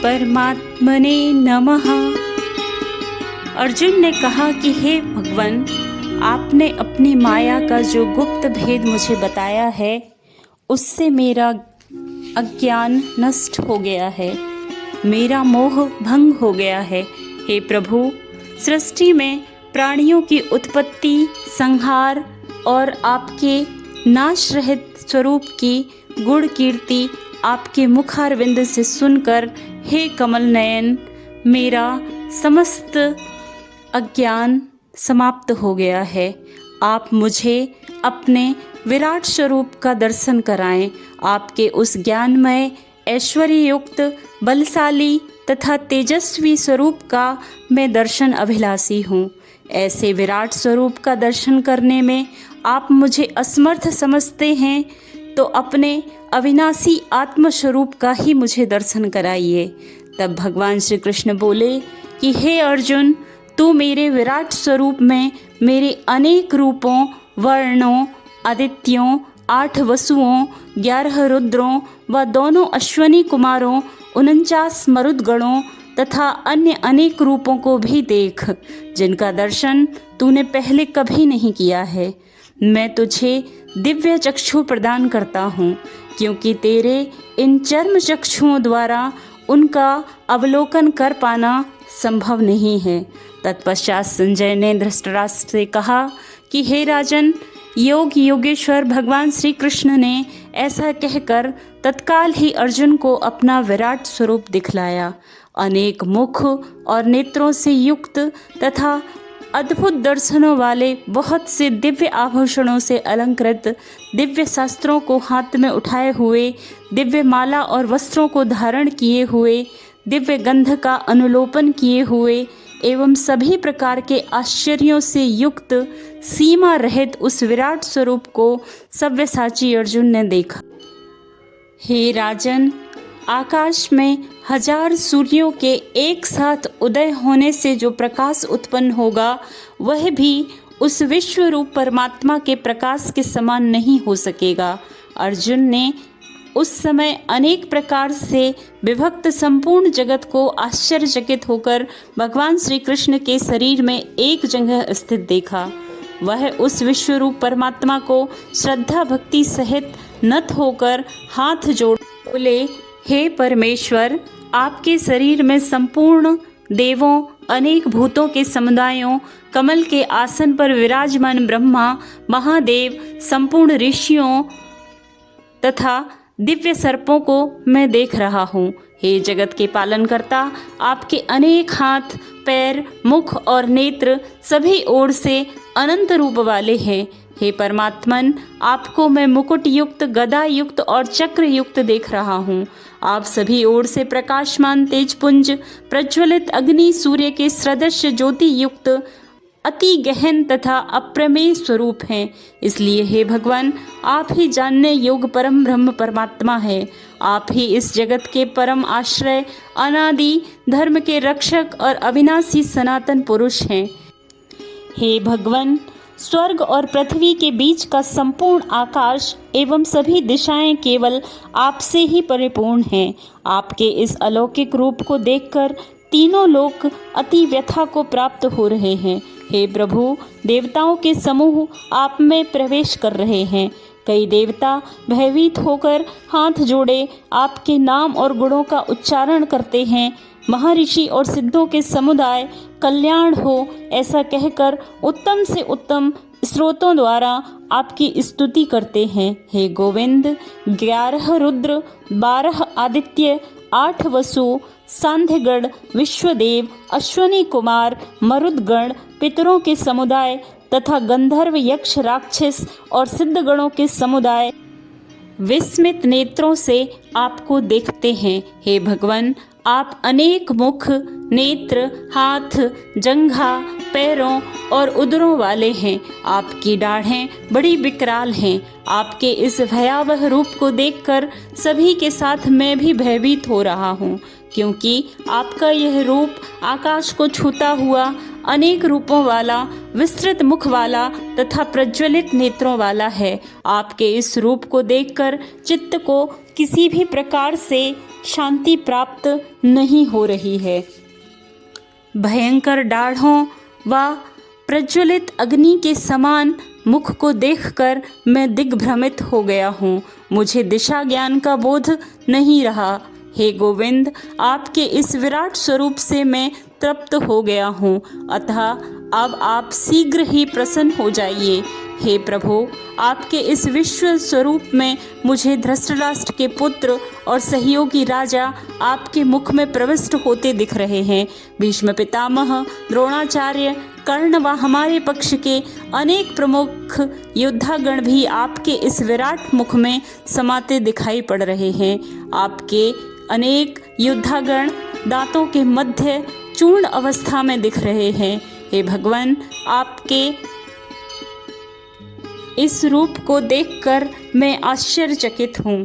परमात्मने नमः। अर्जुन ने कहा कि हे भगवान, आपने अपनी माया का जो गुप्त भेद मुझे बताया है उससे मेरा अज्ञान नष्ट हो गया है, मेरा मोह भंग हो गया है। हे प्रभु, सृष्टि में प्राणियों की उत्पत्ति, संहार और आपके नाश रहित स्वरूप की गुण कीर्ति आपके मुखारविंद से सुनकर, हे कमल नयन, मेरा समस्त अज्ञान समाप्त हो गया है। आप मुझे अपने विराट स्वरूप का दर्शन कराएं। आपके उस ज्ञानमय, ऐश्वर्य युक्त, बलशाली तथा तेजस्वी स्वरूप का मैं दर्शन अभिलाषी हूँ। ऐसे विराट स्वरूप का दर्शन करने में आप मुझे असमर्थ समझते हैं तो अपने अविनाशी आत्मस्वरूप का ही मुझे दर्शन कराइए। तब भगवान श्री कृष्ण बोले कि हे अर्जुन, तू मेरे विराट स्वरूप में मेरे अनेक रूपों, वर्णों, आदित्यों, 8 वसुओं, 11 रुद्रों व दोनों अश्वनी कुमारों, 49 मरुदगणों तथा अन्य अनेक रूपों को भी देख, जिनका दर्शन तूने पहले कभी नहीं किया है। मैं तुझे दिव्य चक्षु प्रदान करता हूँ, क्योंकि तेरे इन चर्म चक्षुओं द्वारा उनका अवलोकन कर पाना संभव नहीं है। तत्पश्चात संजय ने धृतराष्ट्र से कहा कि हे राजन, योग योगेश्वर भगवान श्री कृष्ण ने ऐसा कहकर तत्काल ही अर्जुन को अपना विराट स्वरूप दिखलाया। अनेक मुख और नेत्रों से युक्त तथा अद्भुत दर्शनों वाले, बहुत से दिव्य आभूषणों से अलंकृत, दिव्य शास्त्रों को हाथ में उठाए हुए, दिव्य माला और वस्त्रों को धारण किए हुए, दिव्य गंध का अनुलोपन किए हुए एवं सभी प्रकार के आश्चर्यों से युक्त, सीमा रहित उस विराट स्वरूप को सव्यसाची अर्जुन ने देखा। हे राजन, आकाश में 1000 सूर्यों के एक साथ उदय होने से जो प्रकाश उत्पन्न होगा, वह भी उस विश्व रूप परमात्मा के प्रकाश के समान नहीं हो सकेगा। अर्जुन ने उस समय अनेक प्रकार से विभक्त संपूर्ण जगत को आश्चर्यचकित होकर भगवान श्री कृष्ण के शरीर में एक जगह स्थित देखा। वह उस विश्व रूप परमात्मा को श्रद्धा भक्ति सहित नत होकर हाथ जोड़ बोले, हे परमेश्वर, आपके शरीर में संपूर्ण देवों, अनेक भूतों के समुदायों, कमल के आसन पर विराजमान ब्रह्मा, महादेव, संपूर्ण ऋषियों तथा दिव्य सर्पों को मैं देख रहा हूँ। हे जगत के पालन करता, आपके अनेक हाथ, पैर, मुख और नेत्र सभी ओर से अनंत रूप वाले हैं। हे परमात्मन, आपको मैं मुकुट युक्त, गदा युक्त और चक्र युक्त देख रहा हूँ। आप सभी ओर से प्रकाशमान तेजपुंज, प्रज्वलित अग्नि, सूर्य के सदृश ज्योति युक्त, अति गहन तथा अप्रमेय स्वरूप हैं। इसलिए हे भगवान, आप ही जानने योग्य परम ब्रह्म परमात्मा है। आप ही इस जगत के परम आश्रय, अनादि धर्म के रक्षक और अविनाशी सनातन पुरुष हैं। हे भगवान, स्वर्ग और पृथ्वी के बीच का संपूर्ण आकाश एवं सभी दिशाएं केवल आपसे ही परिपूर्ण हैं। आपके इस अलौकिक रूप को देखकर तीनों लोक अति व्यथा को प्राप्त हो रहे हैं। हे प्रभु, देवताओं के समूह आप में प्रवेश कर रहे हैं। कई देवता भयभीत होकर हाथ जोड़े आपके नाम और गुणों का उच्चारण करते हैं। महर्षि और सिद्धों के समुदाय कल्याण हो ऐसा कहकर उत्तम से उत्तम स्रोतों द्वारा आपकी स्तुति करते हैं। हे गोविंद, 11 रुद्र, 12 आदित्य, 8 वसु, सांध्यगण, विश्वदेव, अश्वनी कुमार, मरुदगण, पितरों के समुदाय तथा गंधर्व, यक्ष, राक्षस और सिद्धगणों के समुदाय विस्मित नेत्रों से आपको देखते हैं। हे भगवान, आप अनेक मुख, नेत्र, हाथ, जंघा, पैरों और उदरों वाले हैं। आपकी दाढ़ें बड़ी विकराल हैं। आपके इस भयावह रूप को देखकर सभी के साथ मैं भी भयभीत हो रहा हूँ, क्योंकि आपका यह रूप आकाश को छूता हुआ, अनेक रूपों वाला, विस्तृत मुख वाला तथा प्रज्वलित नेत्रों वाला है। आपके इस रूप को देखकर चित्त को किसी भी प्रकार से शांति प्राप्त नहीं हो रही है। भयंकर दाढ़ों व प्रज्वलित अग्नि के समान मुख को देखकर मैं दिग्भ्रमित हो गया हूँ। मुझे दिशा ज्ञान का बोध नहीं रहा। हे गोविंद, आपके इस विराट स्वरूप से मैं तृप्त हो गया हूँ, अतः अब आप शीघ्र ही प्रसन्न हो जाइए। हे प्रभु, आपके इस विश्व स्वरूप में मुझे धृतराष्ट्र के पुत्र और सहयोगी राजा आपके मुख में प्रविष्ट होते दिख रहे हैं। भीष्म पितामह, द्रोणाचार्य, कर्ण व हमारे पक्ष के अनेक प्रमुख योद्धागण भी आपके इस विराट मुख में समाते दिखाई पड़ रहे हैं। आपके अनेक योद्धागण दांतों के मध्य चूर्ण अवस्था में दिख रहे हैं। हे भगवान, आपके इस रूप को देखकर मैं आश्चर्यचकित हूँ।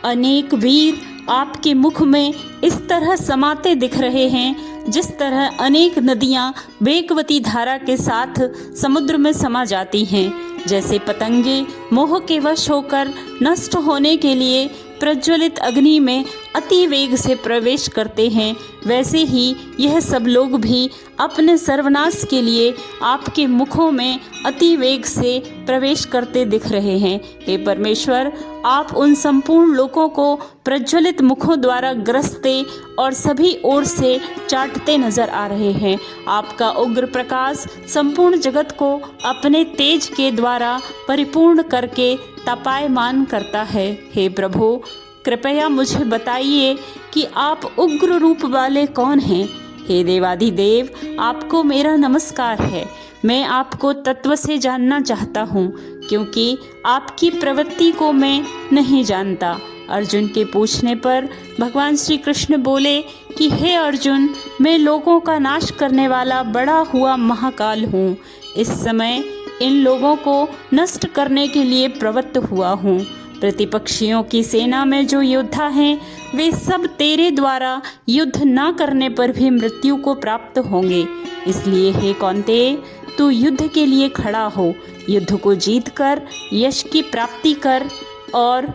अनेक वीर आपके मुख में इस तरह समाते दिख रहे हैं जिस तरह अनेक नदियाँ वेगवती धारा के साथ समुद्र में समा जाती हैं। जैसे पतंगे मोह के वश होकर नष्ट होने के लिए प्रज्वलित अग्नि में अति वेग से प्रवेश करते हैं, वैसे ही यह सब लोग भी अपने सर्वनाश के लिए आपके मुखों में अति वेग से प्रवेश करते दिख रहे हैं। हे परमेश्वर, आप उन संपूर्ण लोगों को प्रज्वलित मुखों द्वारा ग्रसते और सभी ओर से चाटते नजर आ रहे हैं। आपका उग्र प्रकाश संपूर्ण जगत को अपने तेज के द्वारा परिपूर्ण करके तपायमान करता है। हे प्रभु, कृपया मुझे बताइए कि आप उग्र रूप वाले कौन हैं। हे देवाधिदेव, आपको मेरा नमस्कार है। मैं आपको तत्व से जानना चाहता हूँ, क्योंकि आपकी प्रवृत्ति को मैं नहीं जानता। अर्जुन के पूछने पर भगवान श्री कृष्ण बोले कि हे अर्जुन, मैं लोगों का नाश करने वाला बड़ा हुआ महाकाल हूँ। इस समय इन लोगों को नष्ट करने के लिए प्रवृत्त हुआ हूँ। प्रतिपक्षियों की सेना में जो योद्धा हैं, वे सब तेरे द्वारा युद्ध न करने पर भी मृत्यु को प्राप्त होंगे। इसलिए हे कौन्तेय, तू युद्ध के लिए खड़ा हो। युद्ध को जीत कर यश की प्राप्ति कर और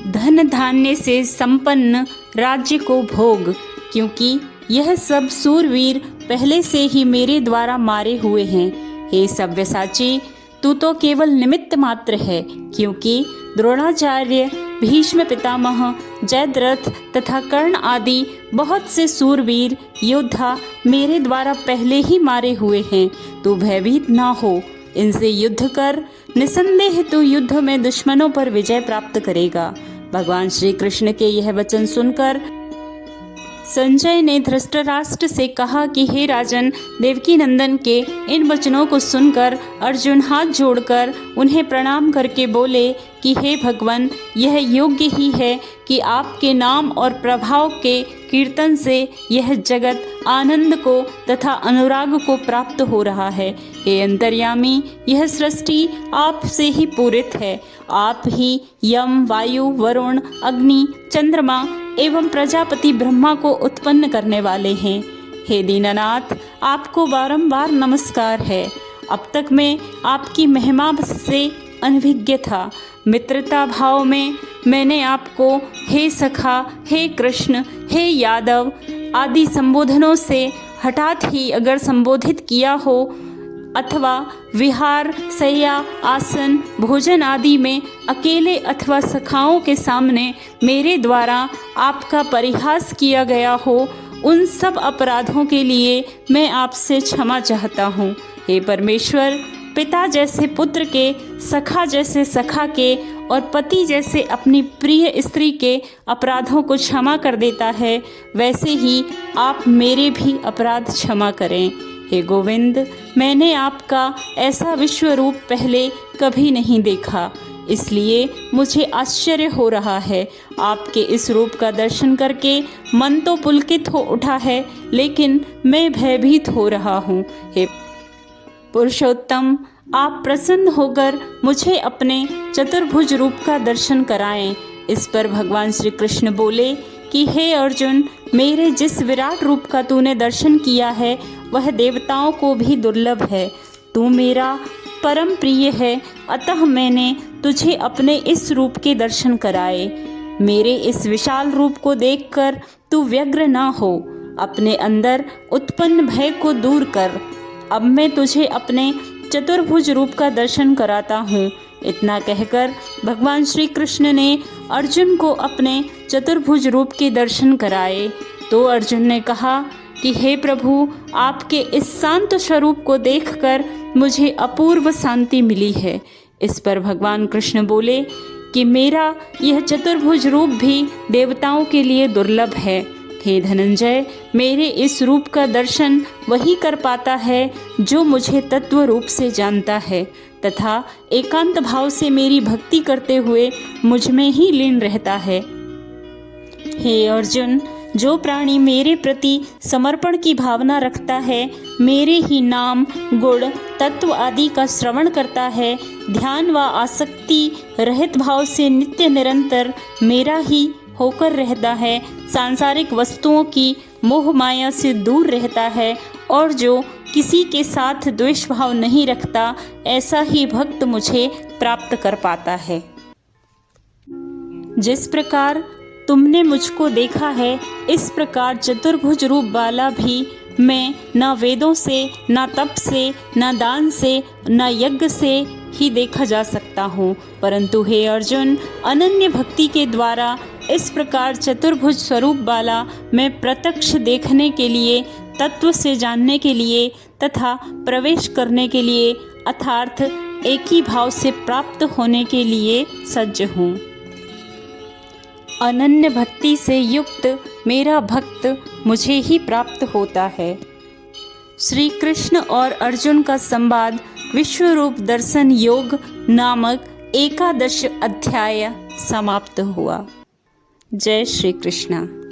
धन धान्य से संपन्न राज्य को भोग, क्योंकि यह सब सूरवीर पहले से ही मेरे द्वारा मारे हुए हैं। हे सव्यसाची, तू तो केवल निमित्त मात्र है, क्योंकि द्रोणाचार्य, भीष्म पितामह, जयद्रथ तथा कर्ण आदि बहुत से सूरवीर योद्धा मेरे द्वारा पहले ही मारे हुए हैं। तू भयभीत ना हो, इनसे युद्ध कर। निसंदेह तू युद्ध में दुश्मनों पर विजय प्राप्त करेगा। भगवान श्री कृष्ण के यह वचन सुनकर संजय ने धृतराष्ट्र से कहा कि हे राजन, देवकी नंदन के इन वचनों को सुनकर अर्जुन हाथ जोड़कर उन्हें प्रणाम करके बोले कि हे भगवान, यह योग्य ही है कि आपके नाम और प्रभाव के कीर्तन से यह जगत आनंद को तथा अनुराग को प्राप्त हो रहा है। हे अंतर्यामी, यह सृष्टि आपसे ही पूरित है। आप ही यम, वायु, वरुण, अग्नि, चंद्रमा एवं प्रजापति ब्रह्मा को उत्पन्न करने वाले हैं। हे दीनानाथ, आपको बारंबार नमस्कार है। अब तक मैं आपकी महिमा से अनभिज्ञ था। मित्रता भाव में मैंने आपको हे सखा, हे कृष्ण, हे यादव आदि संबोधनों से हठात ही अगर संबोधित किया हो, अथवा विहार, शय्या, आसन, भोजन आदि में अकेले अथवा सखाओं के सामने मेरे द्वारा आपका परिहास किया गया हो, उन सब अपराधों के लिए मैं आपसे क्षमा चाहता हूँ। हे परमेश्वर, पिता जैसे पुत्र के, सखा जैसे सखा के और पति जैसे अपनी प्रिय स्त्री के अपराधों को क्षमा कर देता है, वैसे ही आप मेरे भी अपराध क्षमा करें। हे गोविंद, मैंने आपका ऐसा विश्व रूप पहले कभी नहीं देखा, इसलिए मुझे आश्चर्य हो रहा है। आपके इस रूप का दर्शन करके मन तो पुलकित हो उठा है, लेकिन मैं भयभीत हो रहा हूँ। हे पुरुषोत्तम, आप प्रसन्न होकर मुझे अपने चतुर्भुज रूप का दर्शन कराएं। इस पर भगवान श्री कृष्ण बोले कि हे अर्जुन, मेरे जिस विराट रूप का तूने दर्शन किया है वह देवताओं को भी दुर्लभ है। तू मेरा परम प्रिय है, अतः मैंने तुझे अपने इस रूप के दर्शन कराए। मेरे इस विशाल रूप को देखकर तू व्यग्र ना हो, अपने अंदर उत्पन्न भय को दूर कर। अब मैं तुझे अपने चतुर्भुज रूप का दर्शन कराता हूँ। इतना कहकर भगवान श्री कृष्ण ने अर्जुन को अपने चतुर्भुज रूप के दर्शन कराए। तो अर्जुन ने कहा कि हे प्रभु, आपके इस शांत स्वरूप को देखकर मुझे अपूर्व शांति मिली है। इस पर भगवान कृष्ण बोले कि मेरा यह चतुर्भुज रूप भी देवताओं के लिए दुर्लभ है। हे धनंजय, मेरे इस रूप का दर्शन वही कर पाता है जो मुझे तत्व रूप से जानता है तथा एकांत भाव से मेरी भक्ति करते हुए मुझ में ही लीन रहता है। हे अर्जुन, जो प्राणी मेरे प्रति समर्पण की भावना रखता है, मेरे ही नाम, गुण, तत्व आदि का श्रवण करता है, ध्यान व आसक्ति रहित भाव से नित्य निरंतर मेरा ही होकर रहता है, सांसारिक वस्तुओं की मोह माया से दूर रहता है और जो किसी के साथ द्वेष भाव नहीं रखता, ऐसा ही भक्त मुझे प्राप्त कर पाता है। जिस प्रकार तुमने मुझको देखा है, इस प्रकार चतुर्भुज रूप वाला भी मैं न वेदों से, न तप से, न दान से, न यज्ञ से ही देखा जा सकता हूँ। परंतु हे अर्जुन, अनन्य भक्ति के द्वारा इस प्रकार चतुर्भुज स्वरूप वाला मैं प्रत्यक्ष देखने के लिए, तत्व से जानने के लिए तथा प्रवेश करने के लिए अर्थात एक ही भाव से प्राप्त होने के लिए सज्ज हूँ। अनन्य भक्ति से युक्त मेरा भक्त मुझे ही प्राप्त होता है। श्री कृष्ण और अर्जुन का संवाद विश्वरूप दर्शन योग नामक 11 अध्याय समाप्त हुआ। जय श्री कृष्ण।